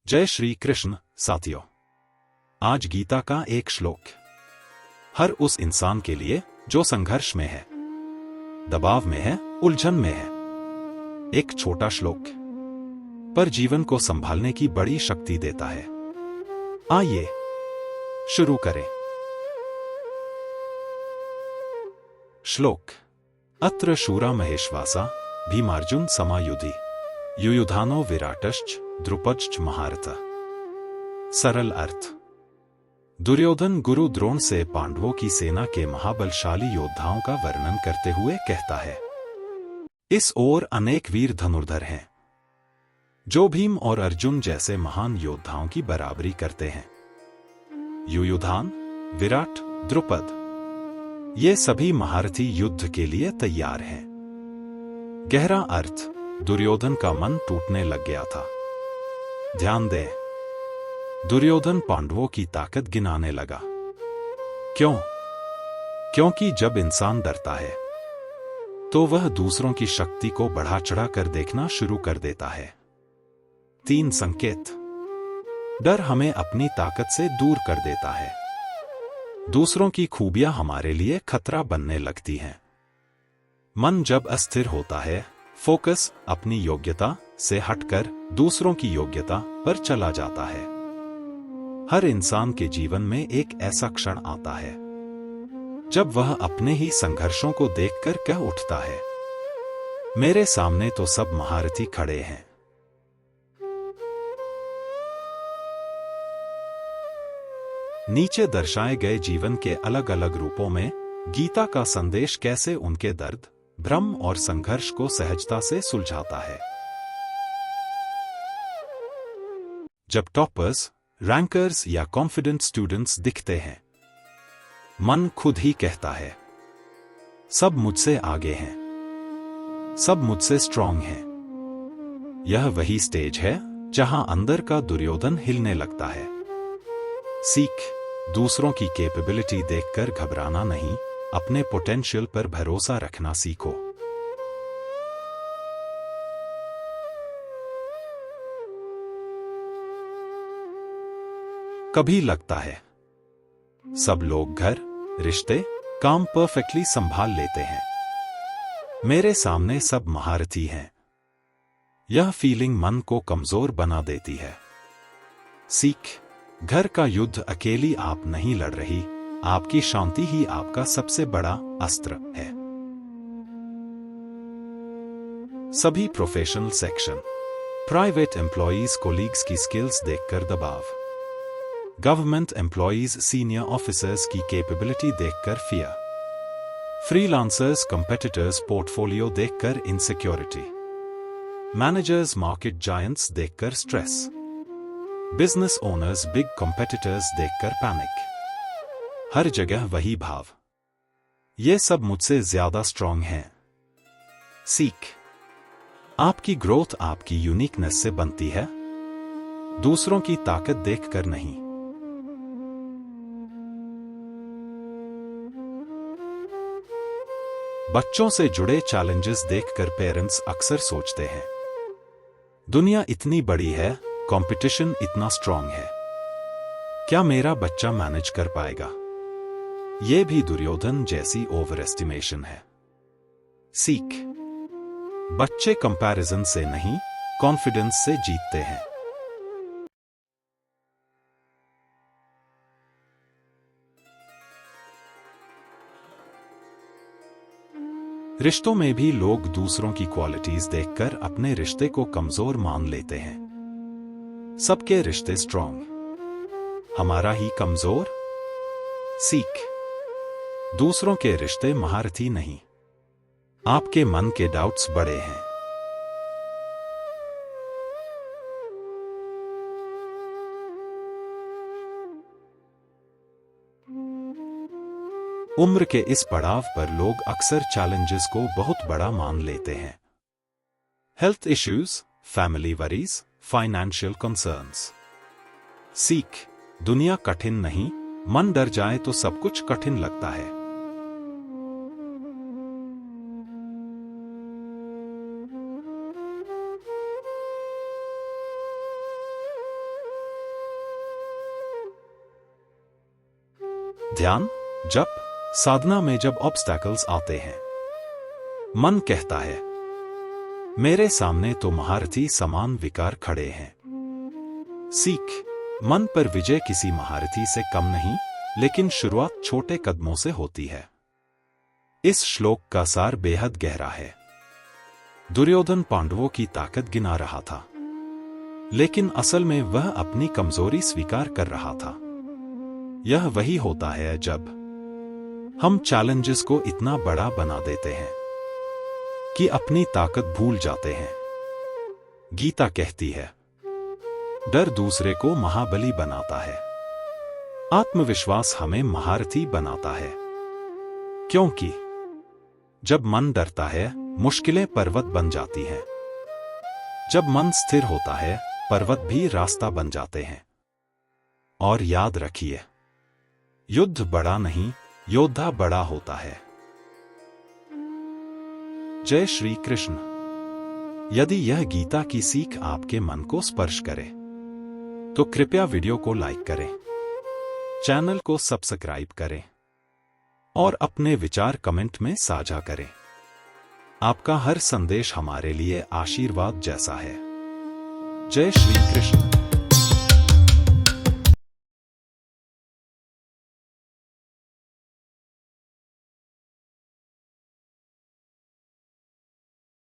जय श्री कृष्ण साथियों। आज गीता का एक श्लोक हर उस इंसान के लिए जो संघर्ष में है, दबाव में है, उलझन में है। एक छोटा श्लोक पर जीवन को संभालने की बड़ी शक्ति देता है। आइए शुरू करें। श्लोक। अत्र शूरा महेश्वासा भीमार्जुन समायुधि युयुधानो विराटश्च द्रुपदश्च महारथ। सरल अर्थ। दुर्योधन गुरु द्रोण से पांडवों की सेना के महाबलशाली योद्धाओं का वर्णन करते हुए कहता है, इस ओर अनेक वीर धनुर्धर हैं जो भीम और अर्जुन जैसे महान योद्धाओं की बराबरी करते हैं। युयुधान, विराट, द्रुपद, ये सभी महारथी युद्ध के लिए तैयार हैं। गहरा अर्थ। दुर्योधन का मन टूटने लग गया था। ध्यान दें, दुर्योधन पांडवों की ताकत गिनाने लगा। क्यों? क्योंकि जब इंसान डरता है तो वह दूसरों की शक्ति को बढ़ा चढ़ा कर देखना शुरू कर देता है। 3 संकेत। डर हमें अपनी ताकत से दूर कर देता है। दूसरों की खूबियां हमारे लिए खतरा बनने लगती हैं। मन जब अस्थिर होता है, फोकस अपनी योग्यता से हटकर दूसरों की योग्यता पर चला जाता है। हर इंसान के जीवन में एक ऐसा क्षण आता है जब वह अपने ही संघर्षों को देखकर कह उठता है, मेरे सामने तो सब महारथी खड़े हैं। नीचे दर्शाए गए जीवन के अलग अलग रूपों में गीता का संदेश कैसे उनके दर्द, भ्रम और संघर्ष को सहजता से सुलझाता है। जब टॉपर्स, रैंकर्स या कॉन्फिडेंट स्टूडेंट्स दिखते हैं, मन खुद ही कहता है, सब मुझसे आगे हैं, सब मुझसे स्ट्रांग हैं। यह वही स्टेज है जहां अंदर का दुर्योधन हिलने लगता है। सीख। दूसरों की कैपेबिलिटी देखकर घबराना नहीं, अपने पोटेंशियल पर भरोसा रखना सीखो। कभी लगता है सब लोग घर, रिश्ते, काम परफेक्टली संभाल लेते हैं, मेरे सामने सब महारथी हैं। यह फीलिंग मन को कमजोर बना देती है। सीख। घर का युद्ध अकेली आप नहीं लड़ रही, आपकी शांति ही आपका सबसे बड़ा अस्त्र है। सभी professional section. Private employees colleagues की स्किल्स देखकर दबाव, गवर्नमेंट एम्प्लॉयज सीनियर ऑफिसर्स की कैपेबिलिटी देखकर फियर, फ्रीलांसर्स कंपेटिटर्स पोर्टफोलियो देखकर इनसिक्योरिटी, मैनेजर्स मार्केट जायंट्स देखकर stress, business owners big competitors देखकर पैनिक। हर जगह वही भाव, ये सब मुझसे ज्यादा स्ट्रांग हैं। सीख। आपकी ग्रोथ आपकी यूनिकनेस से बनती है, दूसरों की ताकत देखकर नहीं। बच्चों से जुड़े चैलेंजेस देखकर पेरेंट्स अक्सर सोचते हैं, दुनिया इतनी बड़ी है, कंपटीशन इतना स्ट्रांग है, क्या मेरा बच्चा मैनेज कर पाएगा? यह भी दुर्योधन जैसी ओवर एस्टिमेशन है। सीख। बच्चे कंपैरिजन से नहीं, कॉन्फिडेंस से जीतते हैं। रिश्तों में भी लोग दूसरों की क्वालिटीज देखकर अपने रिश्ते को कमजोर मान लेते हैं। सबके रिश्ते स्ट्रांग, हमारा ही कमजोर। सीख। दूसरों के रिश्ते महारथी नहीं, आपके मन के डाउट्स बड़े हैं। उम्र के इस पड़ाव पर लोग अक्सर चैलेंजेस को बहुत बड़ा मान लेते हैं। Health issues, family worries, financial concerns. सीख। दुनिया कठिन नहीं, मन डर जाए तो सब कुछ कठिन लगता है। ध्यान, जप, साधना में जब ऑब्स्टैकल्स आते हैं, मन कहता है, मेरे सामने तो महारथी समान विकार खड़े हैं। सीख, मन पर विजय किसी महारथी से कम नहीं, लेकिन शुरुआत छोटे कदमों से होती है। इस श्लोक का सार बेहद गहरा है। दुर्योधन पांडवों की ताकत गिना रहा था, लेकिन असल में वह अपनी कमजोरी स्वीकार कर रहा था। यह वही होता है जब हम चैलेंजेस को इतना बड़ा बना देते हैं कि अपनी ताकत भूल जाते हैं। गीता कहती है, डर दूसरे को महाबली बनाता है, आत्मविश्वास हमें महारथी बनाता है। क्योंकि जब मन डरता है, मुश्किलें पर्वत बन जाती हैं। जब मन स्थिर होता है, पर्वत भी रास्ता बन जाते हैं। और याद रखिए, युद्ध बड़ा नहीं, योद्धा बड़ा होता है। जय श्री कृष्ण। यदि यह गीता की सीख आपके मन को स्पर्श करे, तो कृपया वीडियो को लाइक करें, चैनल को सब्सक्राइब करें और अपने विचार कमेंट में साझा करें। आपका हर संदेश हमारे लिए आशीर्वाद जैसा है। जय श्री कृष्ण।